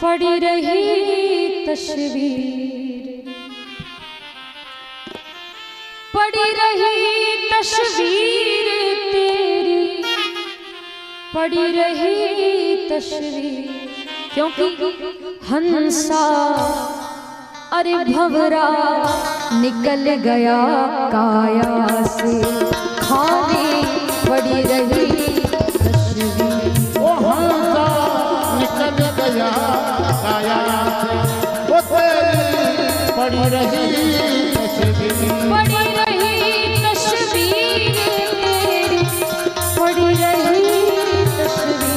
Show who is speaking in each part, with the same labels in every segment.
Speaker 1: पड़ी रही तस्वीर, पड़ी रही तस्वीर तेरी, पड़ी रही तस्वीर, क्योंकि हंसा अरे भंवरा निकल गया काया से, खाने पड़ी रही तस्वीर।
Speaker 2: ओ हंसा निकल गया काया से, वो तेरी पड़ी रही तस्वीर,
Speaker 1: पड़ी रही तस्वीर तेरी, पड़ी रही तस्वीर।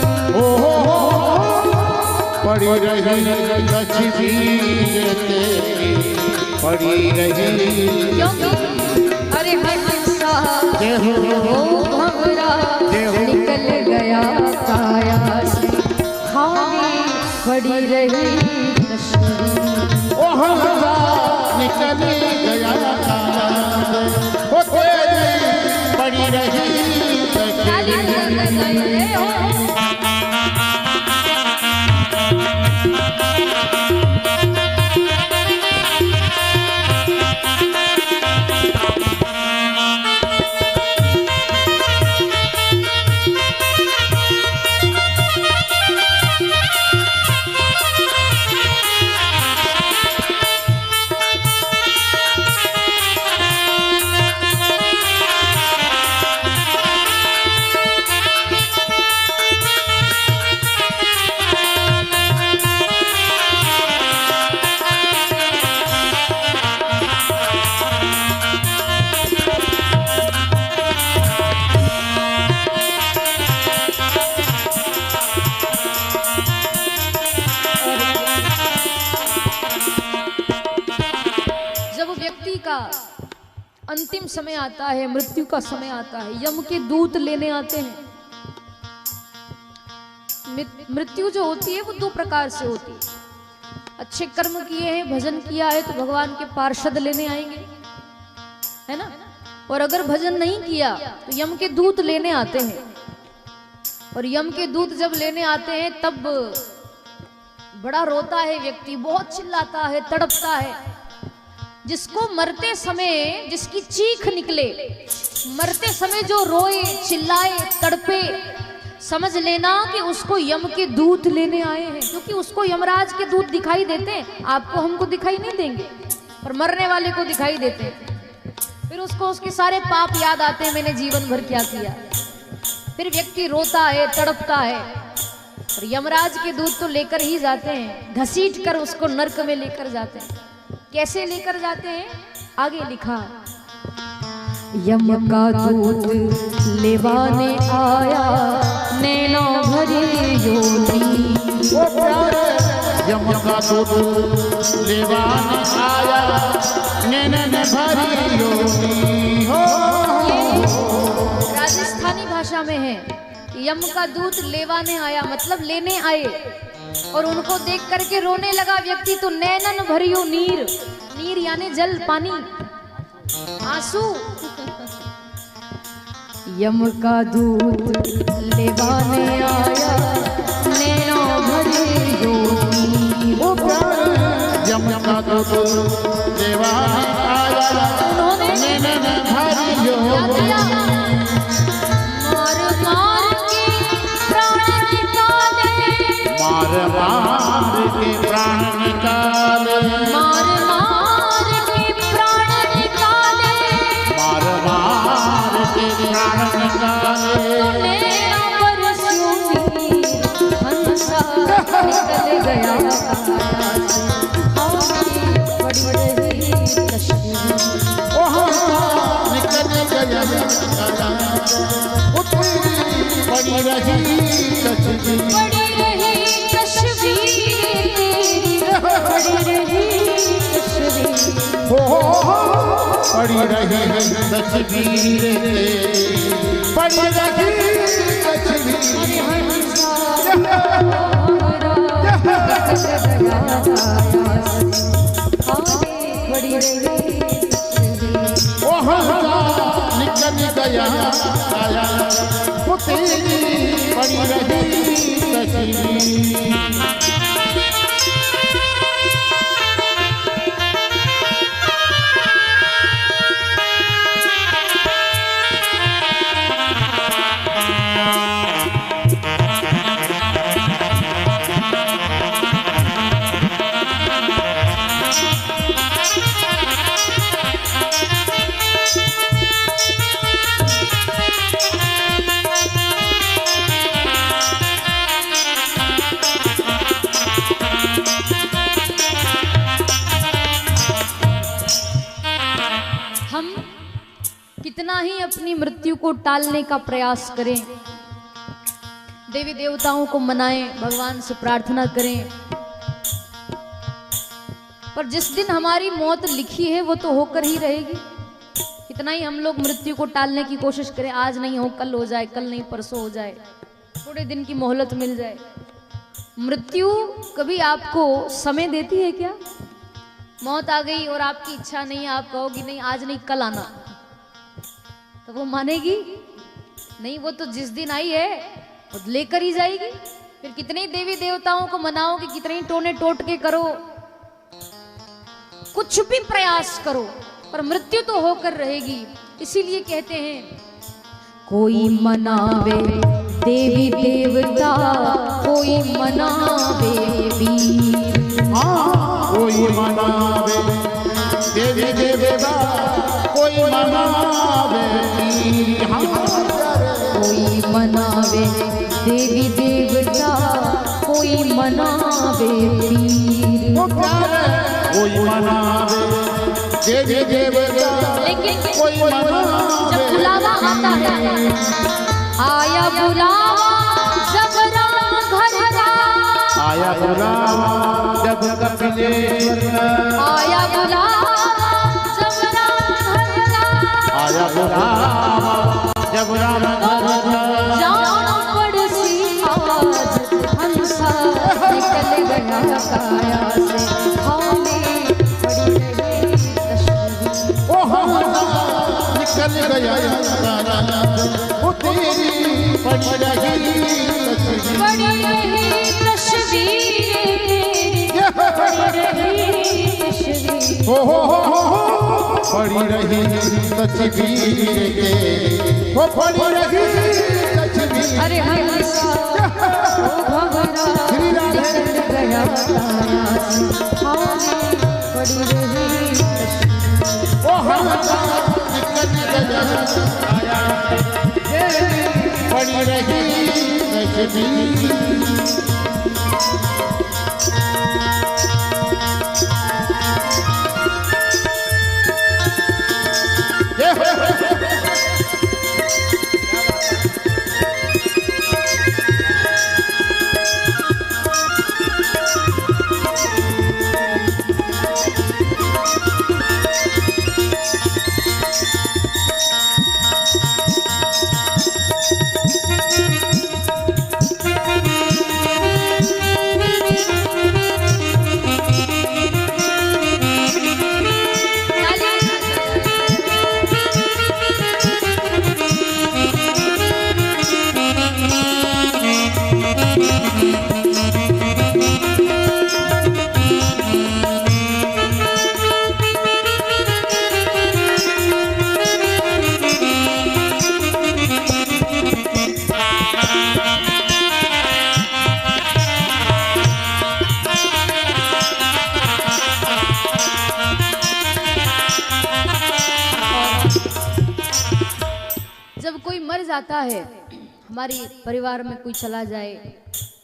Speaker 2: पड़ी रही तस्वीर तेरी, पड़ी रही।
Speaker 1: अरे हंसा वो भंवरा निकल गया काया से, खाने पड़ी रही तस्वीर।
Speaker 2: ओ हंसा निकल गया काया से, वो तेरी पड़ी रही तस्वीर।
Speaker 1: अंतिम समय आता है, मृत्यु का समय आता है, यम के दूत लेने आते हैं। मृत्यु जो होती है वो दो प्रकार से होती है। अच्छे कर्म किए हैं, भजन किया है तो भगवान के पार्षद लेने आएंगे, है ना। और अगर भजन नहीं किया तो यम के दूत लेने आते हैं। और यम के दूत जब लेने आते हैं तब बड़ा रोता है व्यक्ति, बहुत चिल्लाता है, तड़पता है। जिसको मरते समय जिसकी चीख निकले, मरते समय जो रोए, चिल्लाए, तड़पे, समझ लेना कि उसको यम के दूत लेने आए हैं। क्योंकि उसको यमराज के दूत दिखाई देते हैं, आपको हमको दिखाई नहीं देंगे, पर मरने वाले को दिखाई देते हैं। फिर उसको उसके सारे पाप याद आते हैं, मैंने जीवन भर क्या किया। फिर व्यक्ति रोता है, तड़पता है, और यमराज के दूत तो लेकर ही जाते हैं, घसीट कर उसको नर्क में लेकर जाते हैं। कैसे लेकर जाते हैं आगे लिखा, यम का दूत लेवाने आया, नैनो भरी योनी।
Speaker 2: यम का दूत लेवाने आया, नैनो भरी योनी।
Speaker 1: राजस्थानी भाषा में है कि यम का दूत लेवाने आया, मतलब लेने आए। और उनको देख करके रोने लगा व्यक्ति, तो नैनन भरियो नीर, नीर यानी जल, पानी, आंसू। यम का दूत लेवाने आया, नैनो भरियो नीर।
Speaker 2: यम का दूत लेवाने आया, नैनन भरियो नीर। मार के प्राण निकाले,
Speaker 1: मार मार के प्राण निकाले,
Speaker 2: मार मार के प्राण निकाले।
Speaker 1: तो नैना बरसूंगी, हंसा निकल गया पड़ी रही तस्वीर।
Speaker 2: ओ हंसा निकल गया पड़ी रही तस्वीर,
Speaker 1: पड़ी रही
Speaker 2: पड़ी रही तस्वीर, पड़ी रही ओ हंसा निकल गया काया, वो तेरी पड़ी रही तस्वीर।
Speaker 1: अपनी मृत्यु को टालने का प्रयास करें, देवी देवताओं को मनाएं, भगवान से प्रार्थना करें, पर जिस दिन हमारी मौत लिखी है वो तो होकर ही रहेगी। इतना ही हम लोग मृत्यु को टालने की कोशिश करें, आज नहीं हो कल हो जाए, कल नहीं परसों हो जाए, थोड़े दिन की मोहलत मिल जाए। मृत्यु कभी आपको समय देती है क्या? मौत आ गई और आपकी इच्छा नहीं, आप कहोगी नहीं आज नहीं कल आना, तो वो मानेगी नहीं। वो तो जिस दिन आई है वो लेकर ही जाएगी। फिर कितने ही देवी देवताओं को मनाओगे, कितने ही टोने टोटके करो, कुछ भी प्रयास करो, पर मृत्यु तो होकर रहेगी। इसीलिए कहते हैं कोई मनावे देवी देवता, कोई मनावे वीर,
Speaker 2: कोई मनावे देवी देवता, कोई मनावे वीर,
Speaker 1: कोई मनावे देवी देवता, कोई मनावे वीर,
Speaker 2: कोई मनावे देवी देवता,
Speaker 1: लेकिन
Speaker 2: कोई मनावे
Speaker 1: जब बुलावा आता है, आया बुलावा जब राम घर का,
Speaker 2: आया बुलावा जब कपिलेश्वर का,
Speaker 1: आया बुलावा जब राम घर का,
Speaker 2: आया बुलावा जब राम घर का,
Speaker 1: जान पड़सी आज हंसा निकल गया काया से, हौले पड़ी रही तस्वीर,
Speaker 2: ओ हंसा निकल गया काया, वो तेरी पड़ी रही तस्वीर,
Speaker 1: पड़ी रही तस्वीर, पड़ी रही तस्वीर,
Speaker 2: हो पड़ी रही तस्वीर के, वो पड़ी रही तस्वीर।
Speaker 1: अरे हंसा ओ भंवरा निकल गया काया से, हौले पड़ी रही तस्वीर,
Speaker 2: ओ हंसा निकल गया काया, पड़ी रही तस्वीर।
Speaker 1: जाता है, हमारे परिवार में कोई चला जाए,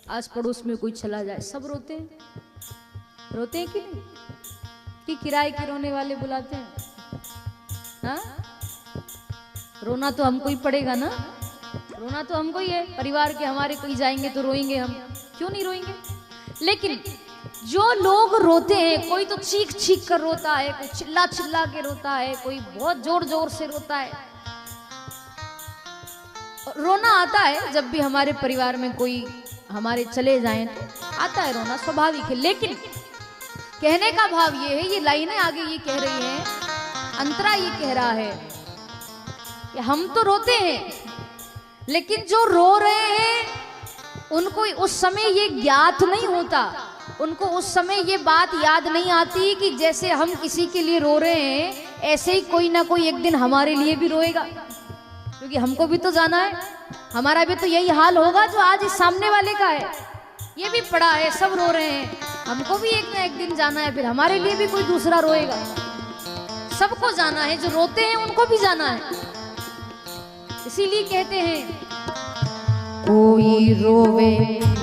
Speaker 1: आस पड़ोस में कोई चला जाए, सब रोते हैं। रोते हैं कि नहीं? कि किराए के रोने वाले बुलाते हैं? हाँ, रोना तो हमको ही पड़ेगा ना, रोना तो हमको ही है। परिवार के हमारे कोई जाएंगे तो रोएंगे हम, क्यों नहीं रोएंगे? लेकिन जो लोग रोते हैं, कोई तो चीख चीख कर रोता है, कोई चिल्ला चिल्ला के रोता है, कोई बहुत जोर जोर से रोता है। रोना आता है जब भी हमारे परिवार में कोई हमारे चले जाएं तो आता है रोना, स्वाभाविक है। लेकिन कहने का भाव ये है, ये लाइनें आगे ये कह रही हैं, अंतरा ये कह रहा है कि हम तो रोते हैं, लेकिन जो रो रहे हैं उनको उस समय ये ज्ञात नहीं होता, उनको उस समय ये बात याद नहीं आती कि जैसे हम किसी के लिए रो रहे हैं, ऐसे ही कोई ना कोई एक दिन हमारे लिए भी रोएगा, क्योंकि हमको भी तो जाना है, हमारा भी तो यही हाल होगा जो आज इस सामने वाले का है। ये भी पड़ा है, सब रो रहे हैं, हमको भी एक ना एक दिन जाना है, फिर हमारे लिए भी कोई दूसरा रोएगा। सबको जाना है, जो रोते हैं उनको भी जाना है। इसीलिए कहते हैं कोई रोवे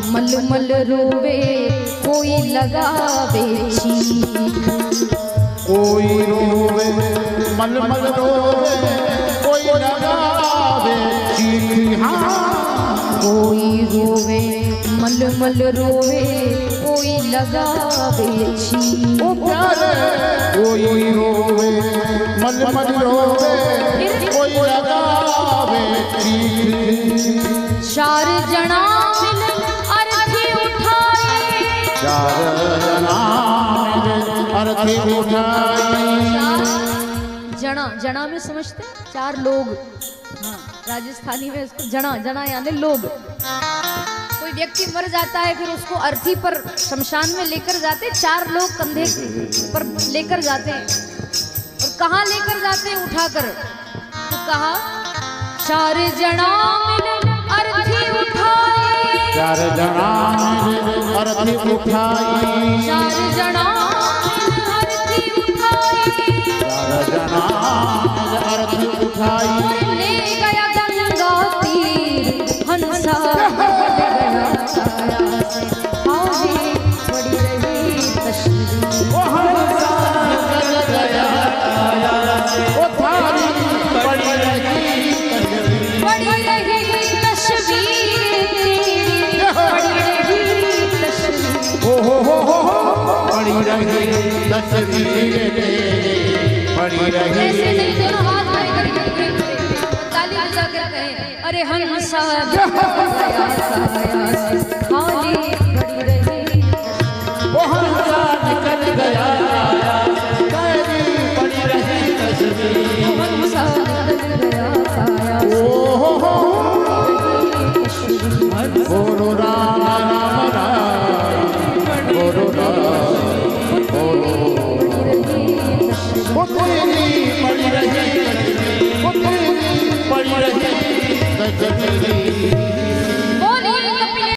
Speaker 1: मलमल रोवे, कोई लगावे चीख,
Speaker 2: कोई रोवे मलमल रोवे, कोई लगावे थी हाँ।
Speaker 1: कोई रोवे मल मल रोवे, कोई लगावे छी।
Speaker 2: ओ प्यारे कोई रोवे मल मल रोवे, कोई लगावे छी।
Speaker 1: चार जना मिल अर्थी उठाए,
Speaker 2: चार जना अर्थी उठाई।
Speaker 1: जना जना में समझते हैं? चार लोग, हाँ राजस्थानी में इसको जना, जना यानी लोग। कोई व्यक्ति मर जाता है फिर उसको अर्थी पर शमशान में लेकर जाते, चार लोग कंधे पर लेकर जाते हैं। और कहाँ लेकर जाते हैं? उठाकर। तो कहा चार जना मिले अर्थी उठाए,
Speaker 2: चार जना अर्थी उठाई।
Speaker 1: चार जना अर्थी उठाई,
Speaker 2: चार जना अर्थी उठाई।
Speaker 1: ले गया गंगा तीर हंसा, गया छाया से आगे बड़ी रही तस्वीर।
Speaker 2: ओ हंसा गया छाया से, ओ थारी बड़ी रही तस्वीर।
Speaker 1: बड़ी रही तस्वीर तेरी, बड़ी रही तस्वीर।
Speaker 2: ओ हो बड़ी रही तस्वीर तेरी, बड़ी रही।
Speaker 1: ऐसे नहीं, दोनों हाथ में करके ताली बजा कर कहें, अरे हंसा गया छाया से खाली